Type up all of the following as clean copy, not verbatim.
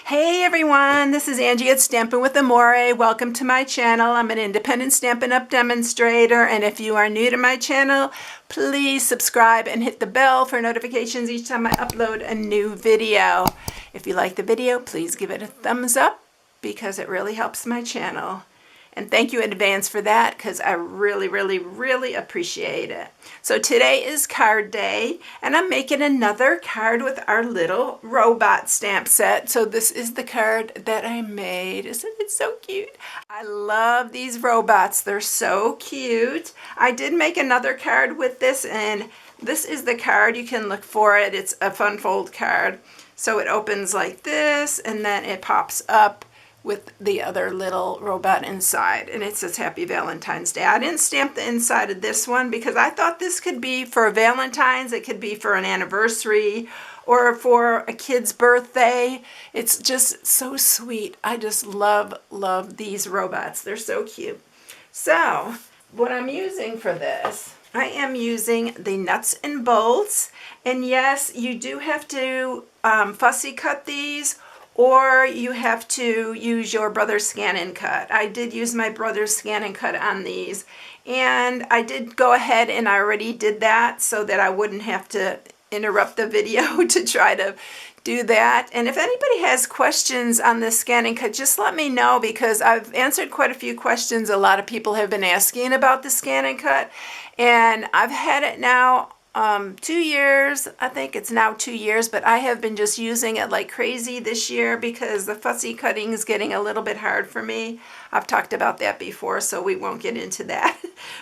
Hey everyone, this is Angie at Stampin' with Amore. Welcome to my channel. I'm an independent Stampin' Up! Demonstrator, and if you are new to my channel, please subscribe and hit the bell for notifications each time I upload a new video. If you like the video, please give it a thumbs up because it really helps my channel. And thank you in advance for that because I really appreciate it. So today is card day and I'm making another card with our little robot stamp set. So this is the card that I made. Isn't it so cute? I love these robots. They're so cute. I did make another card with this, and this is the card. You can look for it. It's a fun fold card. So it opens like this and then it pops up with the other little robot inside, and it says Happy Valentine's Day. I didn't stamp the inside of this one because I thought this could be for Valentine's, it could be for an anniversary or for a kid's birthday. It's just so sweet. I just love these robots. They're so cute. So what I'm using for this, I am using the nuts and bolts, and yes, you do have to fussy cut these, or you have to use your brother's scan and cut. I did use my brother's scan and cut on these, and I did go ahead and I already did that so that I wouldn't have to interrupt the video to try to do that. And if anybody has questions on this scan and cut, just let me know because I've answered quite a few questions. A lot of people have been asking about the scan and cut, and I've had it now 2 years. I think it's now 2 years, but I have been just using it like crazy this year because the fussy cutting is getting a little bit hard for me. I've talked about that before, so we won't get into that.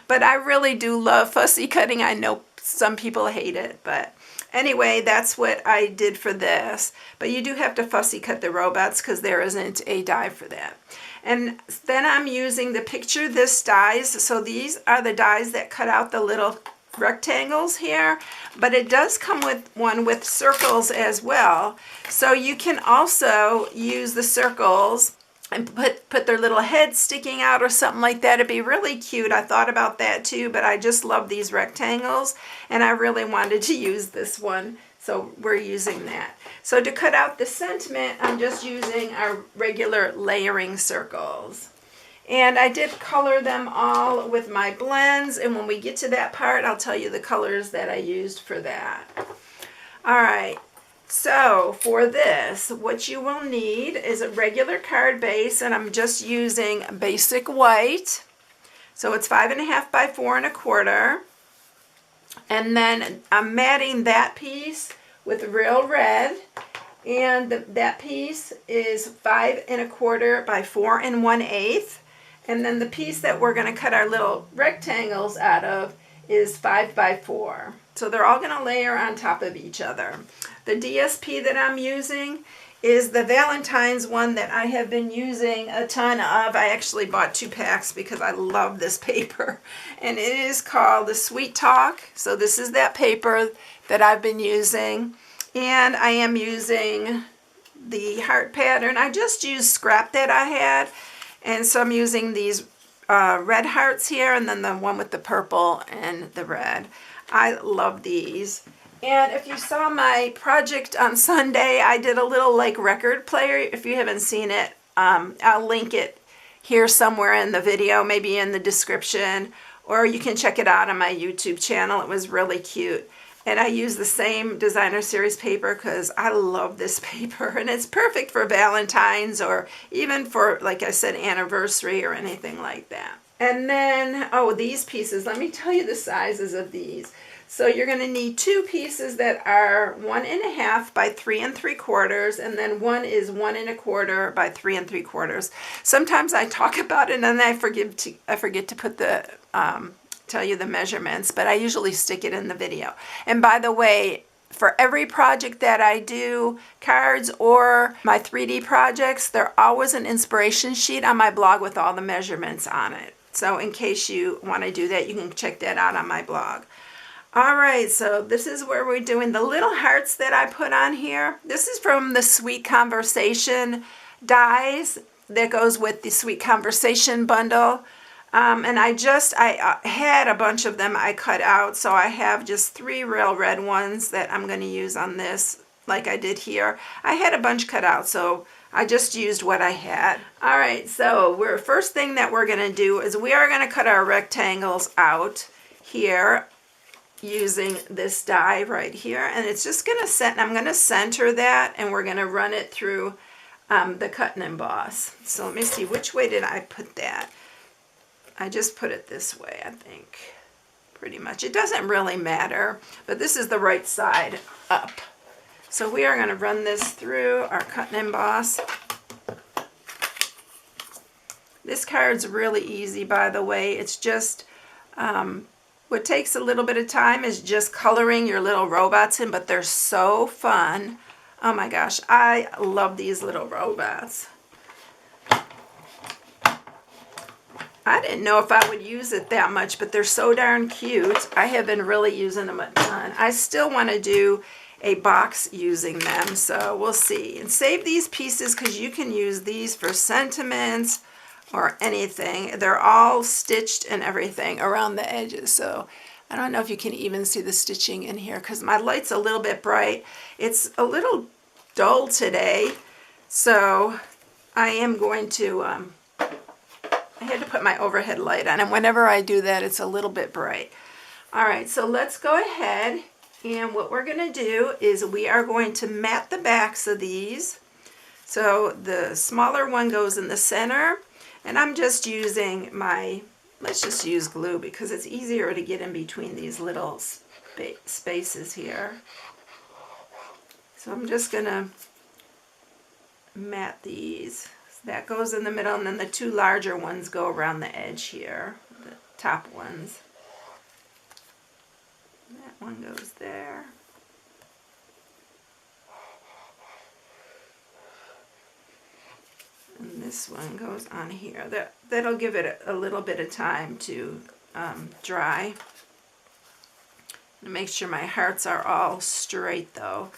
But I really do love fussy cutting. I know some people hate it, but anyway, that's what I did for this. But you do have to fussy cut the robots because there isn't a die for that. And then I'm using the Picture This dies. So these are the dies that cut out the little rectangles here, but it does come with one with circles as well. So you can also use the circles and put their little heads sticking out or something like that. It'd be really cute. I thought about that too, but I just love these rectangles and I really wanted to use this one. So we're using that. So to cut out the sentiment, I'm just using our regular layering circles. And I did color them all with my blends, and when we get to that part, I'll tell you the colors that I used for that. All right, so for this, what you will need is a regular card base, and I'm just using basic white. So it's 5.5 by 4 1/4. And then I'm matting that piece with real red, and that piece is 5 1/4 by 4 1/8. And then the piece that we're going to cut our little rectangles out of is 5 by 4. So they're all going to layer on top of each other. The DSP that I'm using is the Valentine's one that I have been using a ton of. I actually bought 2 packs because I love this paper. And it is called the Sweet Talk. So this is that paper that I've been using. And I am using the heart pattern. I just used scrap that I had. And so I'm using these red hearts here, and then the one with the purple and the red. I love these. And if you saw my project on Sunday, I did a little like record player. If you haven't seen it, I'll link it here somewhere in the video, maybe in the description, or you can check it out on my YouTube channel. It was really cute. And I use the same designer series paper because I love this paper, and it's perfect for Valentine's or even for, like I said, anniversary or anything like that. And then, oh, these pieces, let me tell you the sizes of these. So you're going to need 2 pieces that are 1.5 by 3 3/4, and then one is 1 1/4 by 3 3/4. Sometimes I talk about it and then I forget to put the tell you the measurements, but I usually stick it in the video. And by the way, for every project that I do, cards or my 3D projects, there's always an inspiration sheet on my blog with all the measurements on it. So in case you want to do that, you can check that out on my blog. All right, so this is where we're doing the little hearts that I put on here. This is from the Sweet Conversation dies that goes with the Sweet Conversation bundle. And I had a bunch of them I cut out, so I have just 3 real red ones that I'm going to use on this like I did here. I had a bunch cut out, so I just used what I had. All right, so first thing that we're gonna do is we are gonna cut our rectangles out here using this die right here, and it's just gonna set, I'm gonna center that, and we're gonna run it through the cut and emboss. So let me see, which way did I put that? I just put it this way, I think, pretty much. It doesn't really matter, but this is the right side up. So we are going to run this through our cut and emboss. This card's really easy, by the way. It's just, what takes a little bit of time is just coloring your little robots in, but they're so fun. Oh my gosh, I love these little robots. I didn't know if I would use it that much, but they're so darn cute. I have been really using them a ton. I still want to do a box using them, so we'll see. And save these pieces because you can use these for sentiments or anything. They're all stitched and everything around the edges, so I don't know if you can even see the stitching in here because my light's a little bit bright. It's a little dull today, so I am going to, I had to put my overhead light on, and whenever I do that, it's a little bit bright. All right, so let's go ahead. And what we're going to do is we are going to mat the backs of these. So the smaller one goes in the center, and I'm just using my, let's just use glue because it's easier to get in between these little spaces here. So I'm just going to mat these. So that goes in the middle, and then the two larger ones go around the edge here, the top ones. That one goes there. And this one goes on here. That'll give it a little bit of time to dry. And make sure my hearts are all straight though.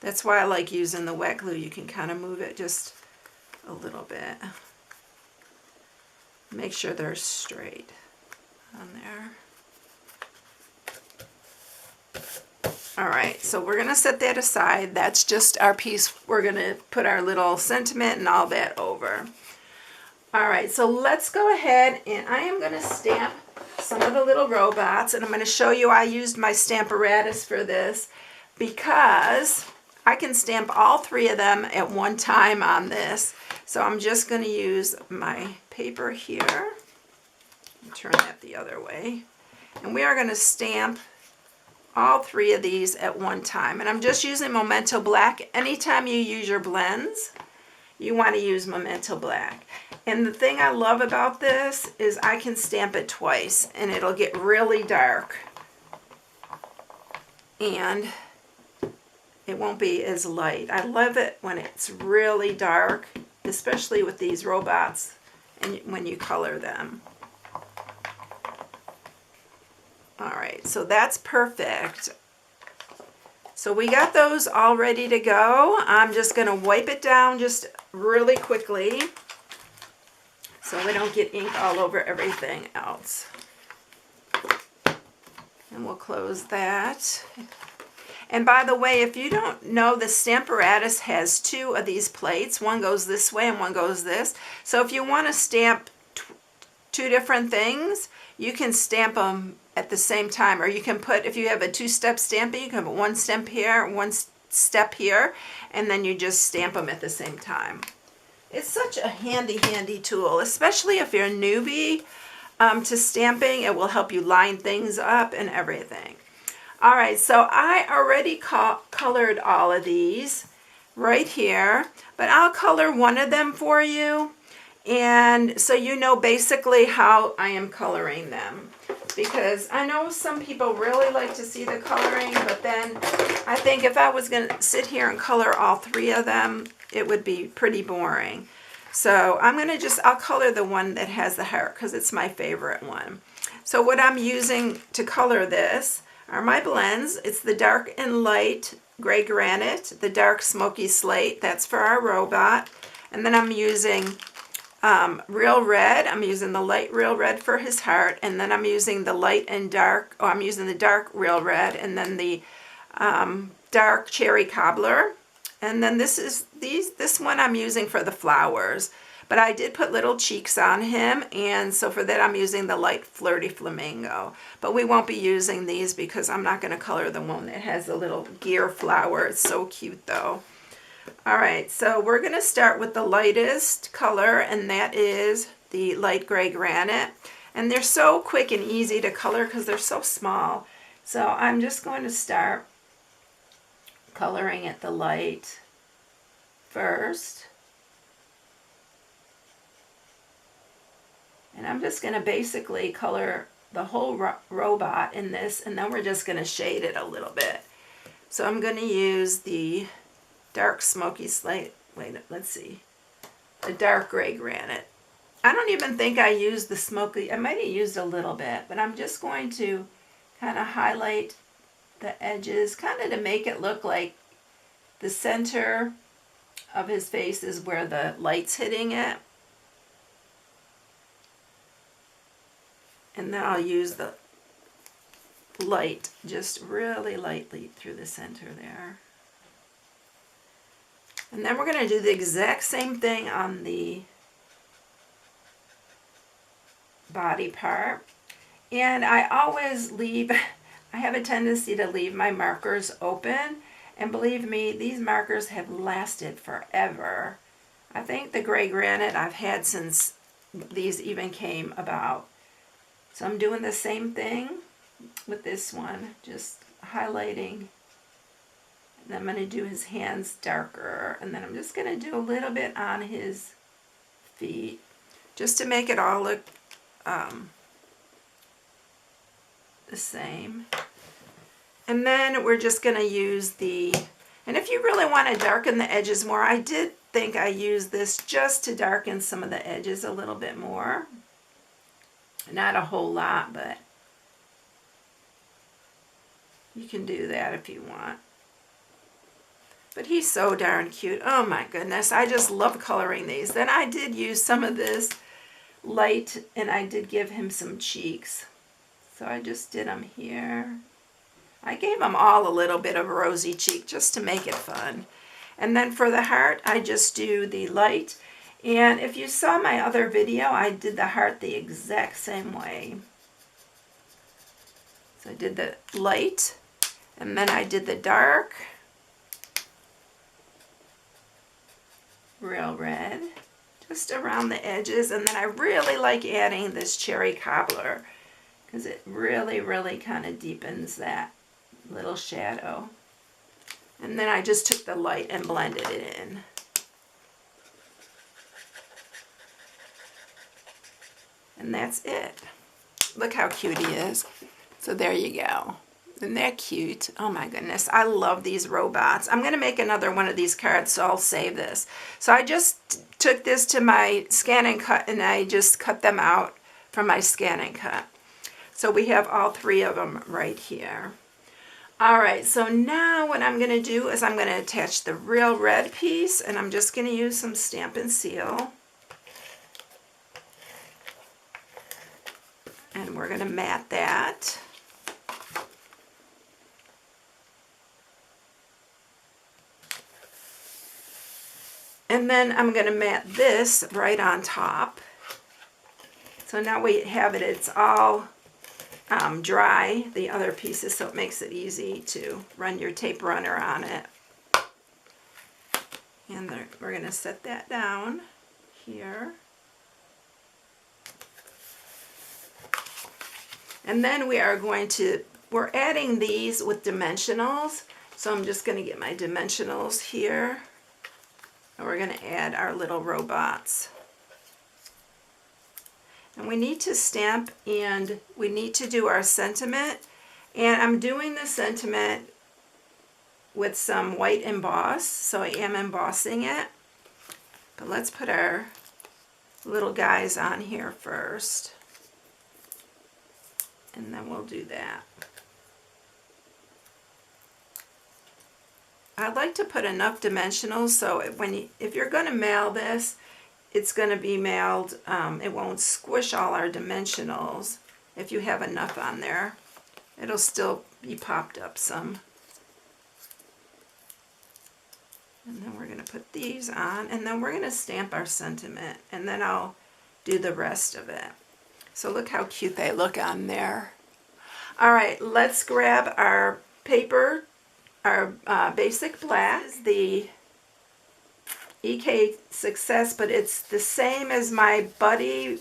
That's why I like using the wet glue. You can kind of move it just a little bit. Make sure they're straight on there. Alright, so we're going to set that aside. That's just our piece. We're going to put our little sentiment and all that over. Alright, so let's go ahead and I am going to stamp some of the little robots, and I'm going to show you I used my Stamparatus for this because I can stamp all three of them at one time on this. So I'm just going to use my paper here. Turn that the other way. And we are going to stamp all three of these at one time, and I'm just using Memento Black. Anytime you use your blends, you want to use Memento Black. And the thing I love about this is I can stamp it twice and it'll get really dark and it won't be as light. I love it when it's really dark, especially with these robots and when you color them. Alright, so that's perfect. So we got those all ready to go. I'm just going to wipe it down just really quickly so we don't get ink all over everything else. And we'll close that. And by the way, if you don't know, the Stamparatus has two of these plates. One goes this way and one goes this. So if you want to stamp two different things, you can stamp them at the same time, or you can put, if you have a two-step stamping, you can put one step here, one step here, and then you just stamp them at the same time. It's such a handy tool, especially if you're a newbie to stamping. It will help you line things up and everything. All right, so I already colored all of these right here, but I'll color one of them for you, and so you know basically how I am coloring them. Because I know some people really like to see the coloring, but then I think if I was going to sit here and color all three of them, it would be pretty boring. So I'm going to I'll color the one that has the heart because it's my favorite one. So what I'm using to color this are my blends. It's the dark and light gray granite, the dark smoky slate, that's for our robot. And then I'm using real red. I'm using the light real red for his heart, and then I'm using the light and dark, I'm using the dark real red, and then the dark cherry cobbler. And then this one I'm using for the flowers. But I did put little cheeks on him, and so for that I'm using the light Flirty Flamingo. But we won't be using these because I'm not going to color the one that has the little gear flower. It's so cute though. Alright, so we're going to start with the lightest color, and that is the light gray granite. And they're so quick and easy to color because they're so small. So I'm just going to start coloring it the light first. And I'm just going to basically color the whole robot in this, and then we're just going to shade it a little bit. So I'm going to use the dark smoky slate, let's see, the dark gray granite. I don't even think I used the smoky, I might have used a little bit, but I'm just going to kind of highlight the edges, kind of to make it look like the center of his face is where the light's hitting it. And then I'll use the light just really lightly through the center there. And then we're going to do the exact same thing on the body part. And I always leave, I have a tendency to leave my markers open. And believe me, these markers have lasted forever. I think the gray granite I've had since these even came about. So I'm doing the same thing with this one, just highlighting. And I'm going to do his hands darker, and then I'm just going to do a little bit on his feet, just to make it all look the same. And then we're just going to use the, and if you really want to darken the edges more, I did think I used this just to darken some of the edges a little bit more. Not a whole lot, but you can do that if you want. But he's so darn cute. Oh my goodness, I just love coloring these. Then I did use some of this light, and I did give him some cheeks. So I just did them here. I gave them all a little bit of rosy cheek just to make it fun. And then for the heart, I just do the light. And if you saw my other video, I did the heart the exact same way. So I did the light, and then I did the dark, real red, just around the edges. And then I really like adding this cherry cobbler because it really, really kind of deepens that little shadow. And then I just took the light and blended it in. And that's it. Look how cute he is. So there you go. Isn't that cute? Oh my goodness. I love these robots. I'm going to make another one of these cards, so I'll save this. So I just took this to my scan and cut, and I just cut them out from my scan and cut. So we have all three of them right here. All right, so now what I'm going to do is I'm going to attach the real red piece, and I'm just going to use some Stampin' Seal. And we're going to mat that. And then I'm going to mat this right on top. So now we have it, it's all dry, the other pieces, so it makes it easy to run your tape runner on it. And we're going to set that down here. And then we're adding these with dimensionals. So I'm just going to get my dimensionals here. And we're going to add our little robots. And we need to stamp, and we need to do our sentiment. And I'm doing the sentiment with some white emboss, so I am embossing it. But let's put our little guys on here first. And then we'll do that. I'd like to put enough dimensionals so if you're going to mail this, it's going to be mailed, it won't squish all our dimensionals. If you have enough on there, it'll still be popped up some. And then we're going to put these on, and then we're going to stamp our sentiment, and then I'll do the rest of it. So look how cute they look on there. All right, let's grab our paper, our basic black. This is the EK Success, but it's the same as my buddy.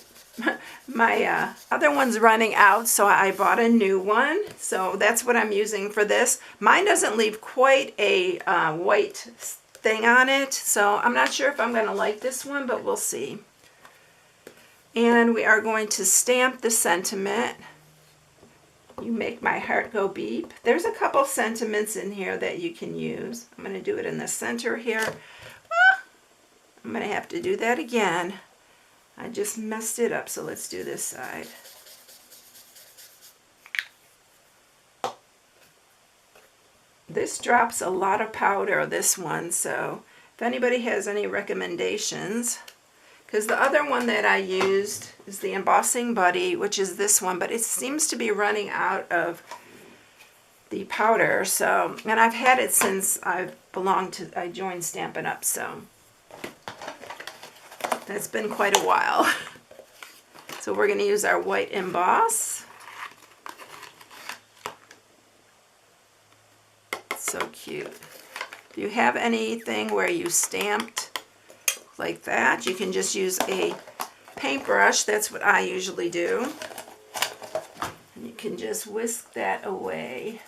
My other one's running out, so I bought a new one. So that's what I'm using for this. Mine doesn't leave quite a white thing on it, so I'm not sure if I'm going to like this one, but we'll see. And we are going to stamp the sentiment. You make my heart go beep. There's a couple sentiments in here that you can use. I'm going to do it in the center here. I'm going to have to do that again. I just messed it up, so let's do this side. This drops a lot of powder, this one, so if anybody has any recommendations, because the other one that I used is the Embossing Buddy, which is this one, but it seems to be running out of the powder, so, and I've had it since I joined Stampin' Up, so that's been quite a while. So we're going to use our white emboss. So cute. If you have anything where you stamped like that, you can just use a paintbrush. That's what I usually do. And you can just whisk that away.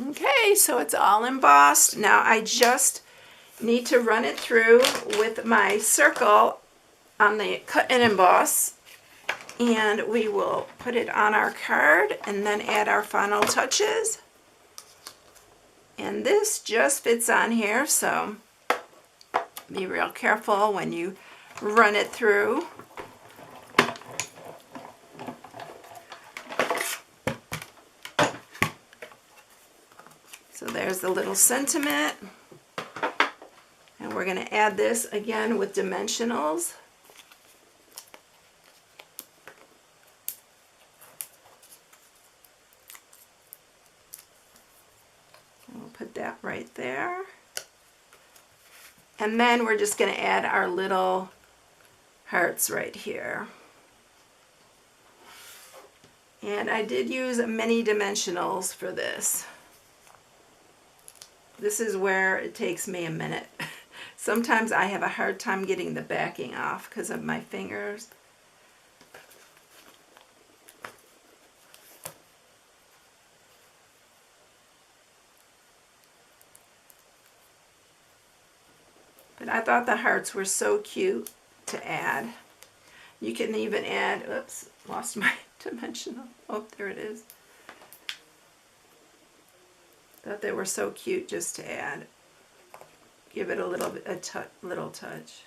Okay, so it's all embossed. Now I just need to run it through with my circle on the cut and emboss, and we will put it on our card and then add our final touches. And this just fits on here, so be real careful when you run it through. So there's the little sentiment, and we're going to add this again with dimensionals. And we'll put that right there. And then we're just going to add our little hearts right here. And I did use mini dimensionals for this. This is where it takes me a minute. Sometimes I have a hard time getting the backing off because of my fingers. But I thought the hearts were so cute to add. You can even add, oops, lost my dimensional. Oh, there it is. Thought they were so cute just to add. Give it a little touch.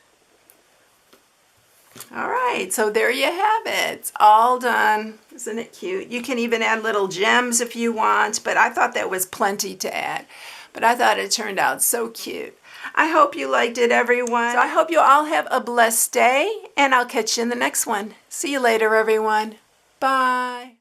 All right, so there you have it. It's all done. Isn't it cute? You can even add little gems if you want, but I thought that was plenty to add. But I thought it turned out so cute. I hope you liked it, everyone. So I hope you all have a blessed day, and I'll catch you in the next one. See you later, everyone. Bye.